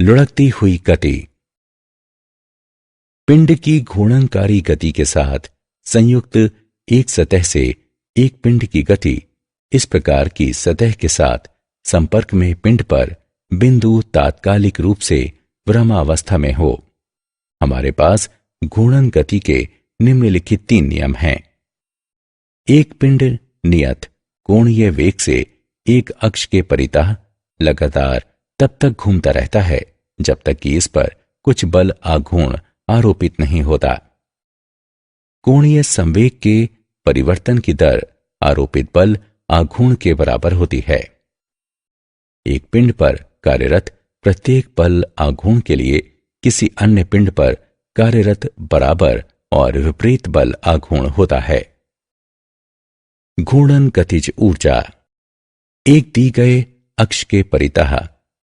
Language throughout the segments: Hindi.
लुढ़कती हुई गति। पिंड की घूर्णनकारी गति के साथ संयुक्त एक सतह से एक पिंड की गति इस प्रकार की सतह के साथ संपर्क में पिंड पर बिंदु तात्कालिक रूप से विरामावस्था में हो। हमारे पास घूर्णन गति के निम्नलिखित 3 नियम हैं। एक पिंड नियत कोणीय वेग से एक अक्ष के परितः लगातार तब तक घूमता रहता है जब तक कि इस पर कुछ बल आघूर्ण आरोपित नहीं होता। कोणीय संवेग के परिवर्तन की दर आरोपित बल आघूर्ण के बराबर होती है। एक पिंड पर कार्यरत प्रत्येक बल आघूर्ण के लिए किसी अन्य पिंड पर कार्यरत बराबर और विपरीत बल आघूर्ण होता है। घूर्णन गतिज ऊर्जा। एक दी गए अक्ष के परितः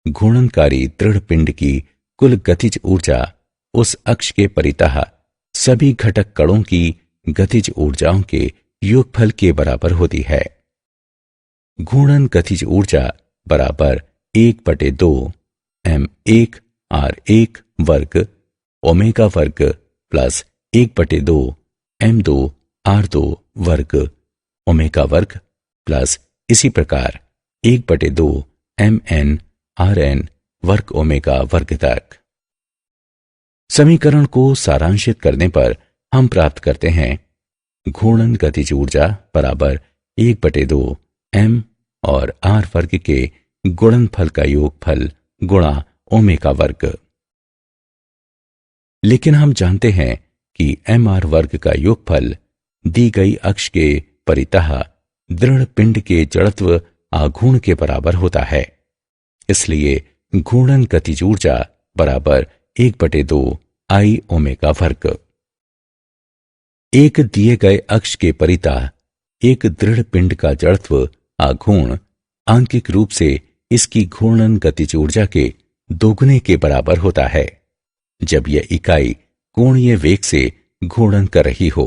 घूर्णनकारी दृढ़ पिंड की कुल गतिज ऊर्जा उस अक्ष के परितः सभी घटक कणों की गतिज ऊर्जाओं के योगफल के बराबर होती है। घूर्णन गतिज ऊर्जा बराबर 1/2 m1 r1 वर्ग ओमेगा वर्ग प्लस 1/2 m2 r2 वर्ग ओमेगा वर्ग प्लस इसी प्रकार 1/2 mn rn वर्ग ओमेगा वर्ग तक। समीकरण को सारांशित करने पर हम प्राप्त करते हैं घूर्णन गतिज ऊर्जा बराबर 1/2 m और r वर्ग के गुणनफल का योगफल गुणा ओमेगा वर्ग। लेकिन हम जानते हैं कि mr वर्ग का योगफल दी गई अक्ष के परितः दृढ़ पिंड के जड़त्व आघूर्ण के बराबर होता है। इसलिए घूर्णन गतिज ऊर्जा बराबर 1/2 I ओमेगा वर्ग। एक दिए गए अक्ष के परितः एक दृढ़ पिंड का जड़त्व आघूर्ण आंकिक रूप से इसकी घूर्णन गतिज ऊर्जा के दोगुने के बराबर होता है जब यह इकाई कोणीय वेग से घूर्णन कर रही हो।